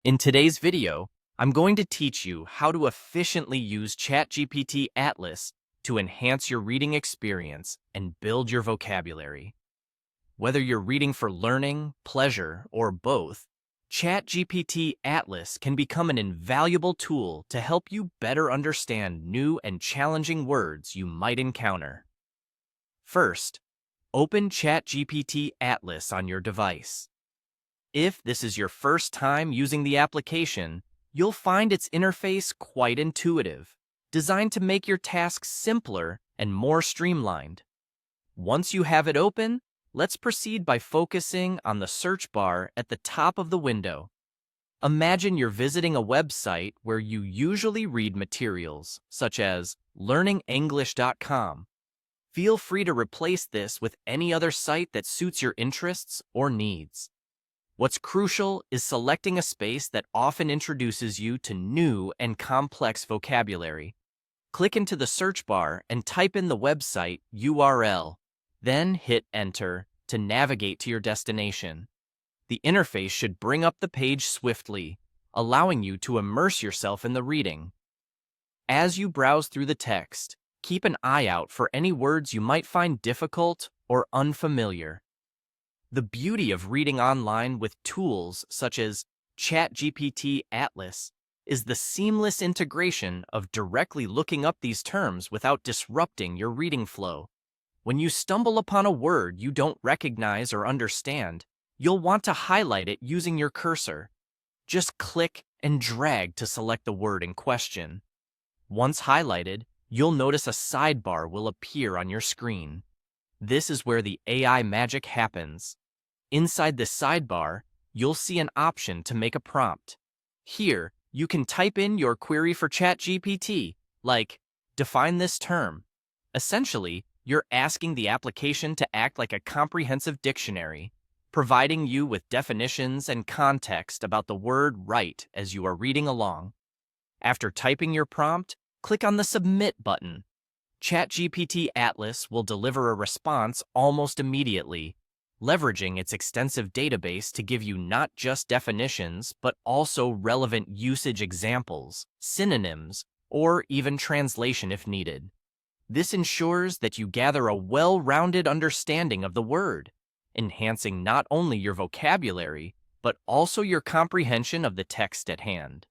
In today's video, I'm going to teach you how to efficiently use ChatGPT Atlas to enhance your reading experience and build your vocabulary. Whether you're reading for learning, pleasure, or both, ChatGPT Atlas can become an invaluable tool to help you better understand new and challenging words you might encounter. First, open ChatGPT Atlas on your device. If this is your first time using the application, you'll find its interface quite intuitive, designed to make your tasks simpler and more streamlined. Once you have it open, let's proceed by focusing on the search bar at the top of the window. Imagine you're visiting a website where you usually read materials, such as learningenglish.com. Feel free to replace this with any other site that suits your interests or needs. What's crucial is selecting a space that often introduces you to new and complex vocabulary. Click into the search bar and type in the website URL, then hit Enter to navigate to your destination. The interface should bring up the page swiftly, allowing you to immerse yourself in the reading. As you browse through the text, keep an eye out for any words you might find difficult or unfamiliar. The beauty of reading online with tools such as ChatGPT Atlas is the seamless integration of directly looking up these terms without disrupting your reading flow. When you stumble upon a word you don't recognize or understand, you'll want to highlight it using your cursor. Just click and drag to select the word in question. Once highlighted, you'll notice a sidebar will appear on your screen. This is where the AI magic happens. Inside this sidebar, you'll see an option to make a prompt. Here, you can type in your query for ChatGPT, like, define this term. Essentially, you're asking the application to act like a comprehensive dictionary, providing you with definitions and context about the word right as you are reading along. After typing your prompt, click on the Submit button. ChatGPT Atlas will deliver a response almost immediately, leveraging its extensive database to give you not just definitions, but also relevant usage examples, synonyms, or even translation if needed. This ensures that you gather a well-rounded understanding of the word, enhancing not only your vocabulary, but also your comprehension of the text at hand.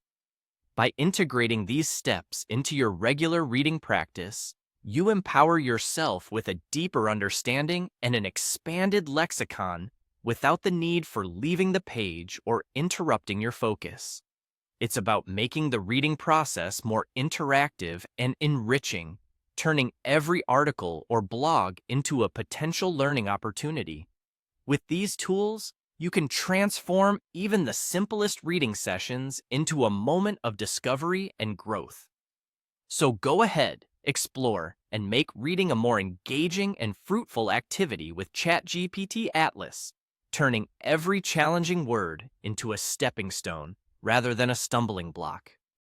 By integrating these steps into your regular reading practice, you empower yourself with a deeper understanding and an expanded lexicon without the need for leaving the page or interrupting your focus. It's about making the reading process more interactive and enriching, turning every article or blog into a potential learning opportunity. With these tools, you can transform even the simplest reading sessions into a moment of discovery and growth. So go ahead, explore, and make reading a more engaging and fruitful activity with ChatGPT Atlas, turning every challenging word into a stepping stone rather than a stumbling block.